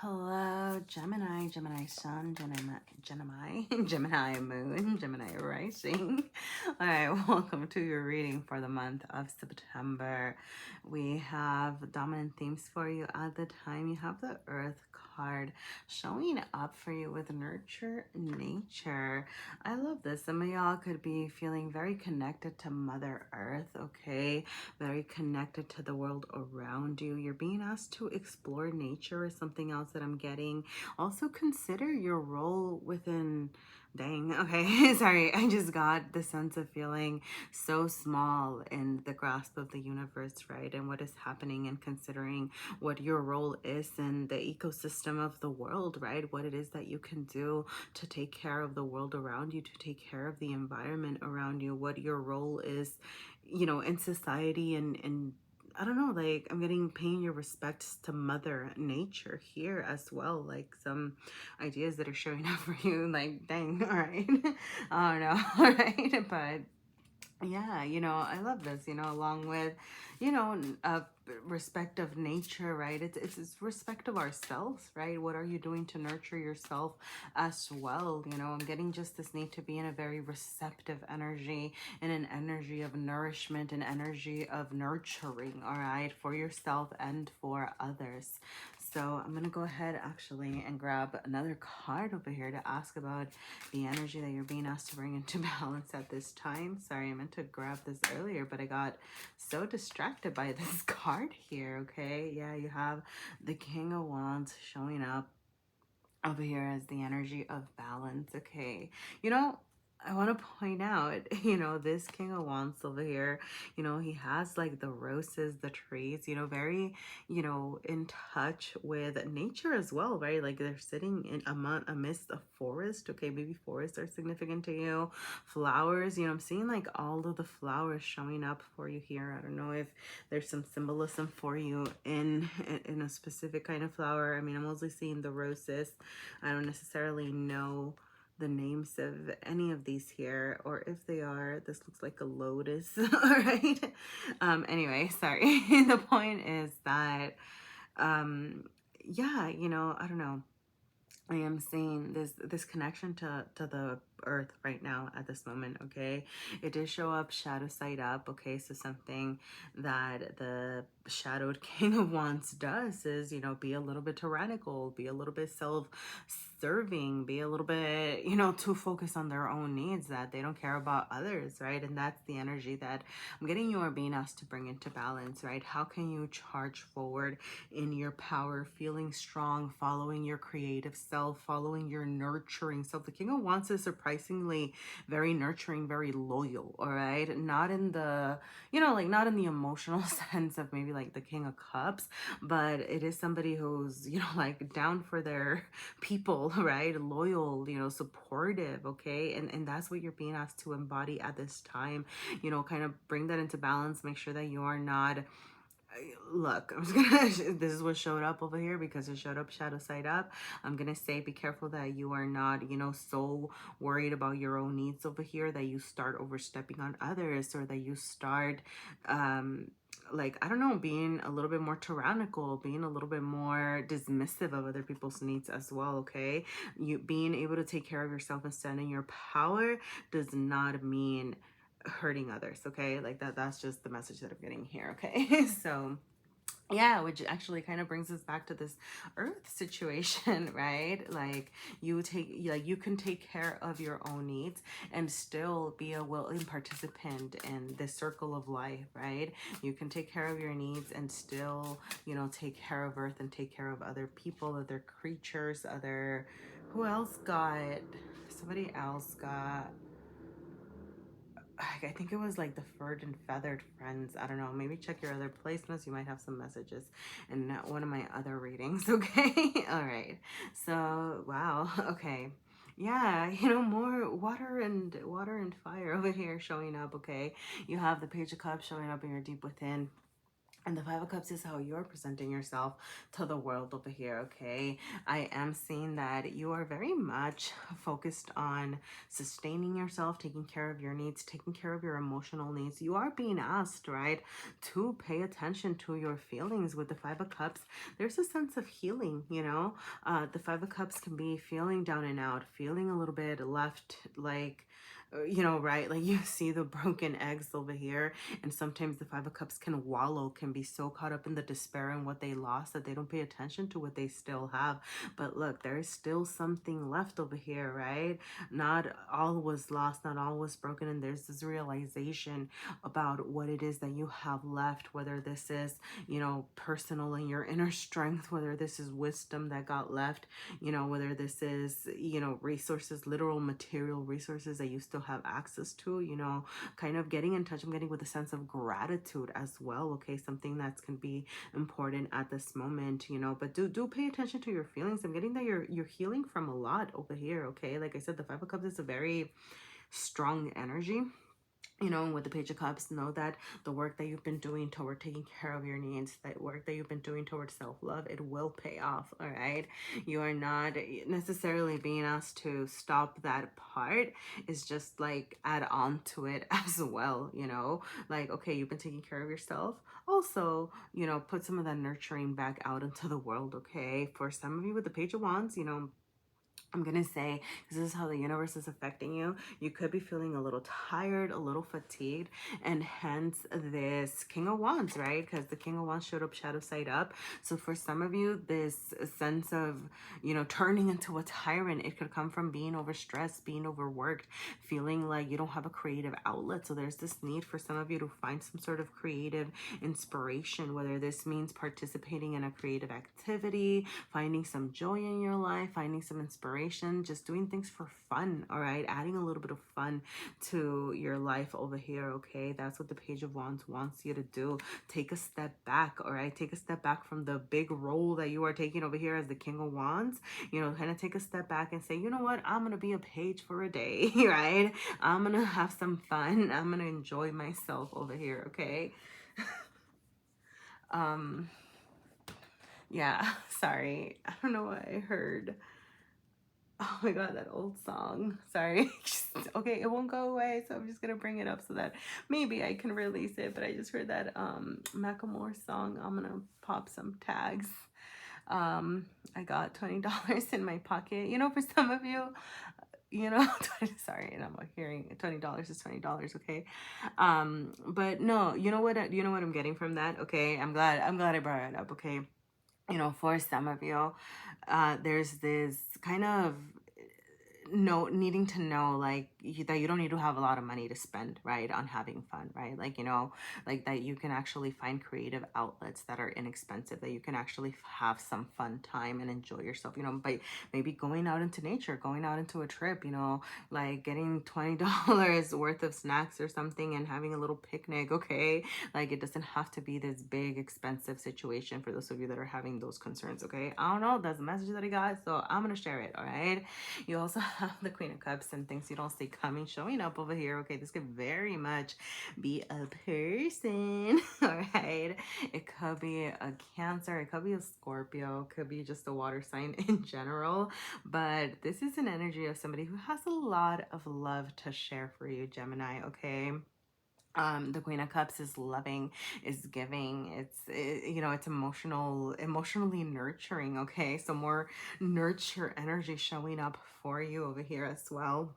Hello, Gemini, Gemini Sun, Gemini Moon, Gemini Rising. All right, welcome to your reading for the month of September. We have dominant themes for you at the time. You have the Earth card showing up for you with nurture nature. I love this. Some of y'all could be feeling very connected to Mother Earth, okay? Very connected to the world around you. You're being asked to explore nature or something else that I'm getting. Also consider your role within, dang, okay, sorry, I just got the sense of feeling so small in the grasp of the universe, right? And what is happening, and considering what your role is in the ecosystem of the world, right? What it is that you can do to take care of the world around you, to take care of the environment around you, what your role is, you know, in society, and I don't know, like I'm getting paying your respects to Mother Nature here as well. Like some ideas that are showing up for you, like dang, all right. I don't know, all right, but yeah, you know, I love this, you know, along with, you know, respect of nature, right? It's respect of ourselves, right? What are you doing to nurture yourself as well? You know, I'm getting just this need to be in a very receptive energy, in an energy of nourishment, an energy of nurturing, all right, for yourself and for others. So I'm going to go ahead actually and grab another card over here to ask about the energy that you're being asked to bring into balance at this time. Sorry, I meant to grab this earlier, but I got so distracted by this card here, okay? Yeah, you have the King of Wands showing up over here as the energy of balance, okay? You know, I want to point out, you know, this King of Wands over here, you know, he has like the roses, the trees, you know, very, you know, in touch with nature as well, right? Like they're sitting in amidst a forest, okay? Maybe forests are significant to you. Flowers, you know, I'm seeing like all of the flowers showing up for you here. I don't know if there's some symbolism for you in a specific kind of flower. I mean, I'm mostly seeing the roses. I don't necessarily know the names of any of these here, or if they are, this looks like a lotus. All right. Anyway, sorry. The point is that yeah, you know, I don't know, I am seeing this connection to the earth right now at this moment, okay? It did show up shadow side up, okay? So something that the shadowed King of Wands does is, you know, be a little bit tyrannical, be a little bit self-serving, be a little bit, you know, too focused on their own needs, that they don't care about others, right? And that's the energy that I'm getting you are being asked to bring into balance, right? How can you charge forward in your power, feeling strong, following your creative self, following your nurturing self? The King of Wands is surprisingly very nurturing, very loyal, all right? Not in the, you know, like not in the emotional sense of maybe like the King of Cups, but it is somebody who's, you know, like down for their people, right? Loyal, you know, supportive, okay? And that's what you're being asked to embody at this time. You know, kind of bring that into balance, make sure that you are not, look, I'm just gonna, this is what showed up over here because it showed up shadow side up. I'm gonna say be careful that you are not, you know, so worried about your own needs over here that you start overstepping on others, or that you start like, I don't know, being a little bit more tyrannical, being a little bit more dismissive of other people's needs as well, okay? You being able to take care of yourself and stand in your power does not mean hurting others, okay? Like that's just the message that I'm getting here, okay? So yeah, which actually kind of brings us back to this earth situation, right? Like you can take care of your own needs and still be a willing participant in this circle of life, right? You can take care of your needs and still, you know, take care of earth and take care of other people, other creatures, other, who else got, somebody else got, I think it was like the furred and feathered friends. I don't know. Maybe check your other placements. You might have some messages in one of my other readings. Okay. All right. So, wow. Okay. Yeah, you know, more water and fire over here showing up. Okay. You have the Page of Cups showing up in your deep within. And the Five of Cups is how you're presenting yourself to the world over here, okay? I am seeing that you are very much focused on sustaining yourself, taking care of your needs, taking care of your emotional needs. You are being asked, right, to pay attention to your feelings with the Five of Cups. There's a sense of healing, you know? The Five of Cups can be feeling down and out, feeling a little bit left, like, you know, right? Like you see the broken eggs over here, and sometimes the Five of Cups can be so caught up in the despair and what they lost that they don't pay attention to what they still have. But look, there is still something left over here, right? Not all was lost, not all was broken, and there's this realization about what it is that you have left, whether this is, you know, personal and your inner strength, whether this is wisdom that got left, you know, whether this is, you know, resources, literal material resources that you still have access to, you know, kind of getting in touch. I'm getting with a sense of gratitude as well, okay? Something that's can be important at this moment, you know, but do pay attention to your feelings. I'm getting that you're healing from a lot over here, okay? Like I said, the Five of Cups is a very strong energy, you know. And with the Page of Cups, know that the work that you've been doing toward taking care of your needs, that work that you've been doing towards self-love, it will pay off, all right? You are not necessarily being asked to stop that part. It's just like add on to it as well, you know. Like, okay, you've been taking care of yourself, also, you know, put some of that nurturing back out into the world, okay? For some of you with the Page of Wands, you know, I'm going to say, this is how the universe is affecting you. You could be feeling a little tired, a little fatigued, and hence this King of Wands, right? Because the King of Wands showed up shadow side up. So for some of you, this sense of, you know, turning into a tyrant, it could come from being overstressed, being overworked, feeling like you don't have a creative outlet. So there's this need for some of you to find some sort of creative inspiration, whether this means participating in a creative activity, finding some joy in your life, finding some inspiration, just doing things for fun, all right? Adding a little bit of fun to your life over here, okay? That's what the Page of Wands wants you to do. Take a step back, all right? Take a step back from the big role that you are taking over here as the King of Wands. You know, kind of take a step back and say, you know what? I'm going to be a page for a day, right? I'm going to have some fun. I'm going to enjoy myself over here, okay? Yeah, sorry. I don't know what I heard. Oh my god, that old song. Sorry. Okay, it won't go away, so I'm just gonna bring it up so that maybe I can release it. But I just heard that Macklemore song. I'm gonna pop some tags. I got $20 in my pocket. You know, for some of you, you know, sorry, and I'm hearing $20 is $20, okay? But no, you know what I'm getting from that, okay? I'm glad I brought it up, okay? You know, for some of you, there's this kind of needing to know, like, that you don't need to have a lot of money to spend, right, on having fun, right? Like, you know, like that you can actually find creative outlets that are inexpensive, that you can actually have some fun time and enjoy yourself, you know, by maybe going out into nature, going out into a trip, you know, like getting $20 worth of snacks or something and having a little picnic, okay? Like, it doesn't have to be this big expensive situation for those of you that are having those concerns, okay? I don't know, that's the message that I got, so I'm gonna share it, all right? You also have the Queen of Cups and things you don't see coming showing up over here, okay? This could very much be a person, all right? It could be a Cancer, it could be a Scorpio, it could be just a water sign in general, but this is an energy of somebody who has a lot of love to share for you, Gemini, okay? The Queen of Cups is loving, is giving, you know, it's emotionally nurturing, okay? So more nurture energy showing up for you over here as well.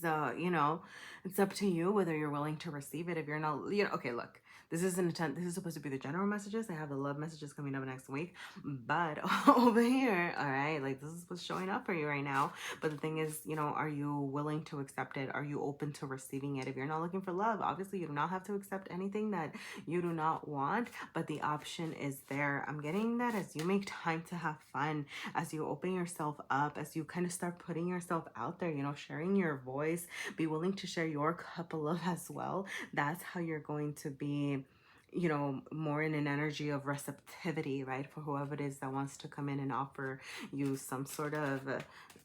So, you know, it's up to you whether you're willing to receive it. If you're not, you know, okay, look, this is supposed to be the general messages. I have the love messages coming up next week, but over here, all right, like, this is what's showing up for you right now. But the thing is, you know, are you willing to accept it? Are you open to receiving it? If you're not looking for love, obviously you do not have to accept anything that you do not want, but the option is there. I'm getting that as you make time to have fun, as you open yourself up, as you kind of start putting yourself out there, you know, sharing your voice, be willing to share your cup of love as well. That's how you're going to be you know, more in an energy of receptivity, right? For whoever it is that wants to come in and offer you some sort of,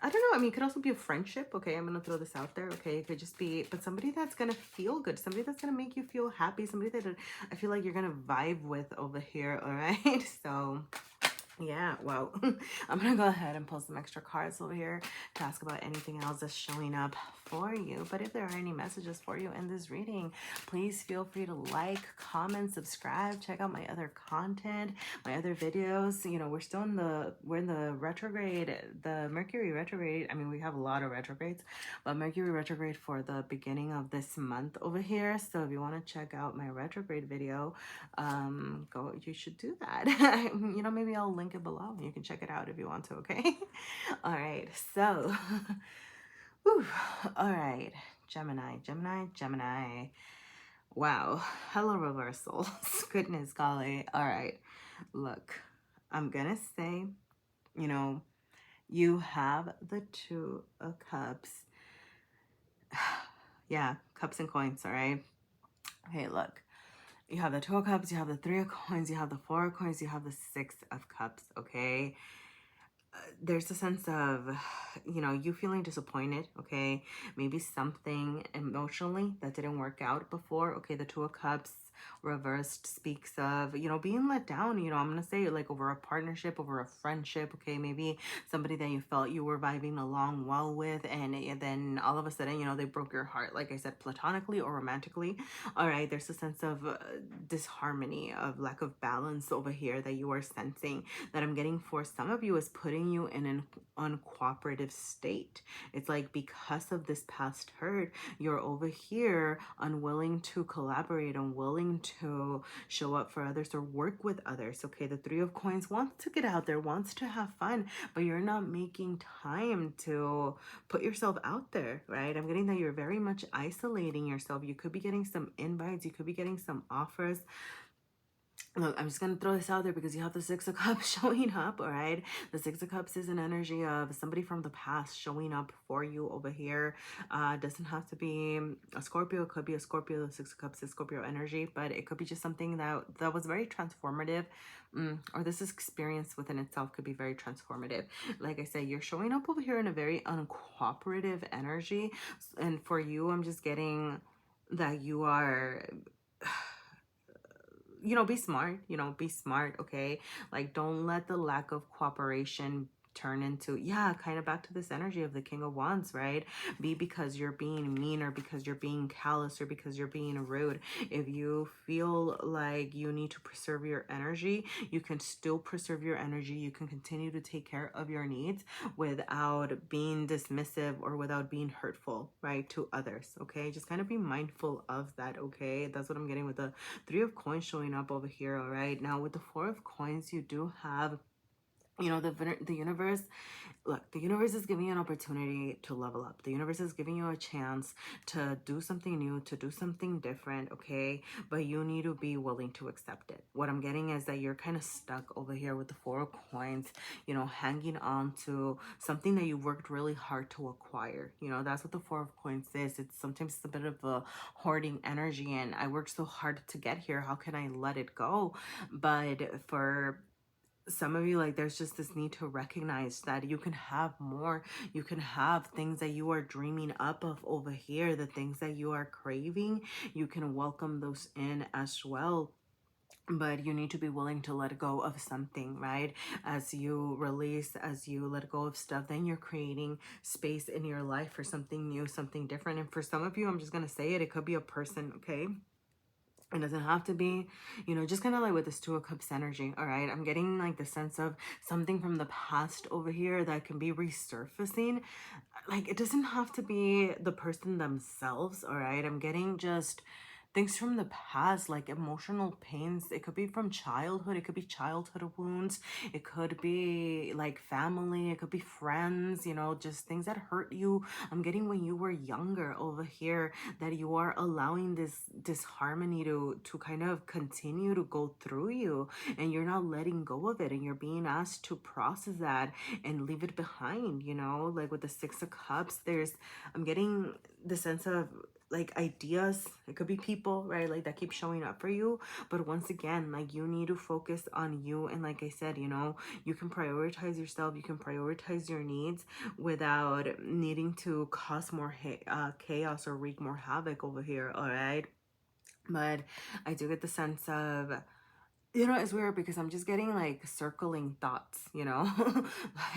I don't know. I mean, it could also be a friendship. Okay. I'm going to throw this out there. Okay. It could just be, but somebody that's going to feel good, somebody that's going to make you feel happy, somebody that I feel like you're going to vibe with over here. All right. So, yeah, well, I'm gonna go ahead and pull some extra cards over here to ask about anything else that's showing up for you. But if there are any messages for you in this reading, please feel free to like, comment, subscribe, check out my other content, my other videos. You know, we're in the retrograde, the Mercury retrograde. I mean, we have a lot of retrogrades, but Mercury retrograde for the beginning of this month over here. So if you want to check out my retrograde video, you should do that. You know, maybe I'll link it below. You can check it out if you want to, okay? All right, so whew, all right, Gemini. Wow, hello reversals. Goodness golly. All right, look, I'm gonna say, you know, you have the Two of Cups. Yeah, cups and coins. All right. Okay, look, you have the Two of Cups, you have the Three of Coins, you have the Four of Coins, you have the Six of Cups. Okay, there's a sense of, you know, you feeling disappointed. Okay, maybe something emotionally that didn't work out before. Okay, the Two of Cups reversed speaks of, you know, being let down. You know, I'm gonna say like over a partnership, over a friendship. Okay, maybe somebody that you felt you were vibing along well with, and then all of a sudden, you know, they broke your heart, like I said, platonically or romantically. All right, there's a sense of disharmony, of lack of balance over here that you are sensing, that I'm getting for some of you is putting you in an uncooperative state. It's like because of this past hurt, you're over here unwilling to collaborate, unwilling to show up for others or work with others. Okay, the Three of Coins wants to get out there, wants to have fun, but you're not making time to put yourself out there, right? I'm getting that you're very much isolating yourself. You could be getting some invites, you could be getting some offers. Look, I'm just going to throw this out there because you have the Six of Cups showing up, all right? The Six of Cups is an energy of somebody from the past showing up for you over here. Doesn't have to be a Scorpio. It could be a Scorpio. The Six of Cups is Scorpio energy, but it could be just something that was very transformative, or this experience within itself could be very transformative. Like I said, you're showing up over here in a very uncooperative energy. And for you, I'm just getting that you are... You know, be smart, you know, be smart. Okay, like don't let the lack of cooperation turn into, yeah, kind of back to this energy of the King of Wands, right? Be because you're being mean, or because you're being callous, or because you're being rude. If you feel like you need to preserve your energy, you can still preserve your energy. You can continue to take care of your needs without being dismissive or without being hurtful, right, to others. Okay, just kind of be mindful of that. Okay, that's what I'm getting with the Three of Coins showing up over here. All right, now with the Four of Coins, you do have, you know, the universe. Look, the universe is giving you an opportunity to level up. The universe is giving you a chance to do something new, to do something different, okay? But you need to be willing to accept it. What I'm getting is that you're kind of stuck over here with the Four of Coins, you know, hanging on to something that you worked really hard to acquire. You know, that's what the Four of Coins is. It's sometimes a bit of a hoarding energy, and I worked so hard to get here. How can I let it go? But for some of you, like, there's just this need to recognize that you can have more. You can have things that you are dreaming up of over here, the things that you are craving. You can welcome those in as well, but you need to be willing to let go of something, right? As you release, as you let go of stuff, then you're creating space in your life for something new, something different. And for some of you, I'm just gonna say it could be a person. Okay, it doesn't have to be, you know, just kind of like with this Two of Cups energy. All right, I'm getting like the sense of something from the past over here that can be resurfacing. Like, it doesn't have to be the person themselves. All right, I'm getting just things from the past, like emotional pains. It could be from childhood. It could be childhood wounds. It could be like family. It could be friends, you know, just things that hurt you. I'm getting when you were younger over here, that you are allowing this disharmony to kind of continue to go through you, and you're not letting go of it, and you're being asked to process that and leave it behind. You know, like with the Six of Cups, I'm getting the sense of like ideas, it could be people, right, like that keep showing up for you. But once again, like you need to focus on you. And like I said, you know, you can prioritize yourself, you can prioritize your needs without needing to cause more chaos or wreak more havoc over here. All right, but I do get the sense of, you know, it's weird because I'm just getting like circling thoughts, you know,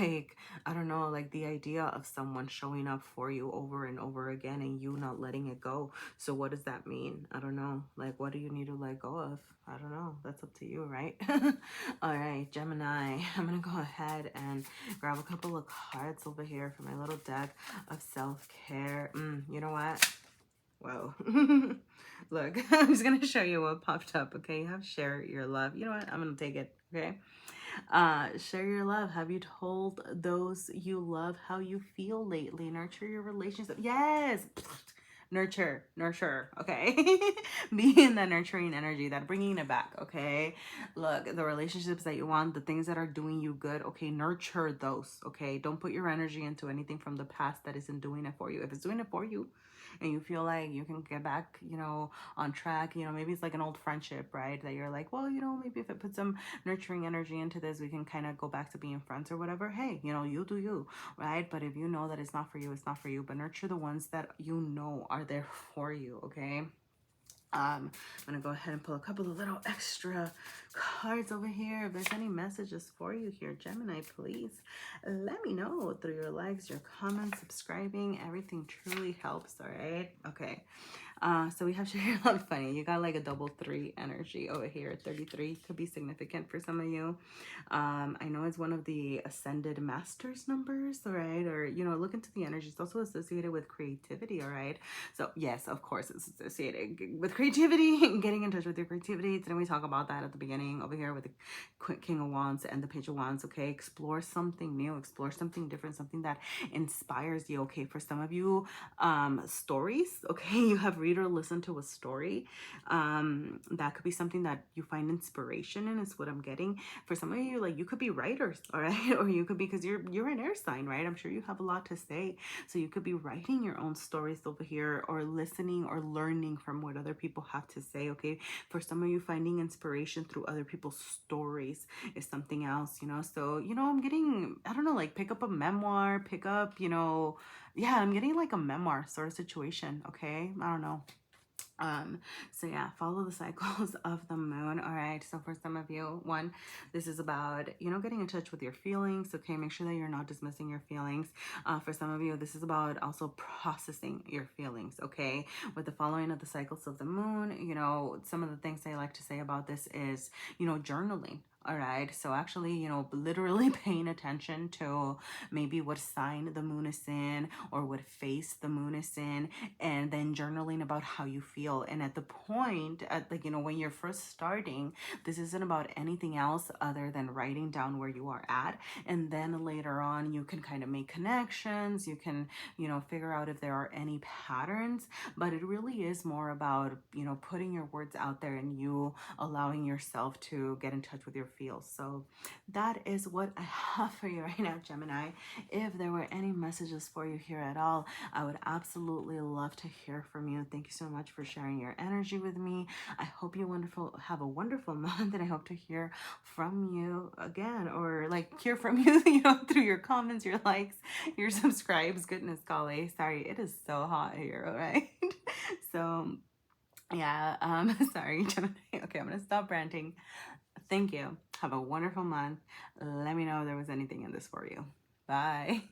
like, I don't know, like the idea of someone showing up for you over and over again and you not letting it go. So what does that mean? I don't know. Like, what do you need to let go of? I don't know. That's up to you, right? All right, Gemini, I'm going to go ahead and grab a couple of cards over here for my little deck of self-care. You know what? Whoa. Look, I'm just going to show you what popped up, okay? You have share your love. You know what? I'm going to take it, okay? Share your love. Have you told those you love how you feel lately? Nurture your relationship. Yes. Nurture, okay? Be in that nurturing energy, that bringing it back, okay? Look, the relationships that you want, the things that are doing you good, okay? Nurture those, okay? Don't put your energy into anything from the past that isn't doing it for you. If it's doing it for you, and you feel like you can get back, you know, on track, you know, maybe it's like an old friendship, right? That you're like, well, you know, maybe if I put some nurturing energy into this, we can kind of go back to being friends or whatever. Hey, you know, you do you, right? But if you know that it's not for you, it's not for you. But nurture the ones that you know are there for you, okay? I'm gonna go ahead and pull a couple of little extra cards over here. If there's any messages for you here, Gemini, please let me know through your likes, your comments, subscribing. Everything truly helps. All right, okay. So we have share your love. Funny, you got like a double 3 energy over here. 33 could be significant for some of you. I know it's one of the ascended masters numbers, all right? Or, you know, look into the energy. It's also associated with creativity, all right? So yes, of course, it's associated with creativity and getting in touch with your creativity. Didn't we talk about that at the beginning over here with the King of Wands and the Page of Wands, okay? Explore something new, explore something different, something that inspires you, okay? For some of you, stories, okay? You have read or listen to a story. That could be something that you find inspiration in, is what I'm getting. For some of you, like, you could be writers, all right? Or you could be, because you're an air sign, right? I'm sure you have a lot to say. So you could be writing your own stories over here, or listening or learning from what other people have to say, okay? For some of you, finding inspiration through other people's stories is something else, you know? So, you know, I'm getting, I don't know, like, pick up a memoir, pick up, you know, yeah, I'm getting like a memoir sort of situation, okay? I don't know. So yeah, follow the cycles of the moon. All right, so for some of you, one, this is about, you know, getting in touch with your feelings, okay? Make sure that you're not dismissing your feelings. For some of you, this is about also processing your feelings, okay? With the following of the cycles of the moon, you know, some of the things I like to say about this is, you know, journaling. All right, so actually, you know, literally paying attention to maybe what sign the moon is in, or what phase the moon is in, and then journaling about how you feel. And at the point, at, like, you know, when you're first starting, this isn't about anything else other than writing down where you are at. And then later on, you can kind of make connections. You can, you know, figure out if there are any patterns. But it really is more about, you know, putting your words out there and you allowing yourself to get in touch with your feels. So that is what I have for you right now, Gemini. If there were any messages for you here at all, I would absolutely love to hear from you. Thank you so much for sharing your energy with me. I hope you have a wonderful month, and I hope to hear from you again, or like hear from you, you know, through your comments, your likes, your subscribes. Goodness golly, sorry, it is so hot here, all right? So yeah, sorry, Gemini. Okay, I'm gonna stop ranting. Thank you. Have a wonderful month. Let me know if there was anything in this for you. Bye.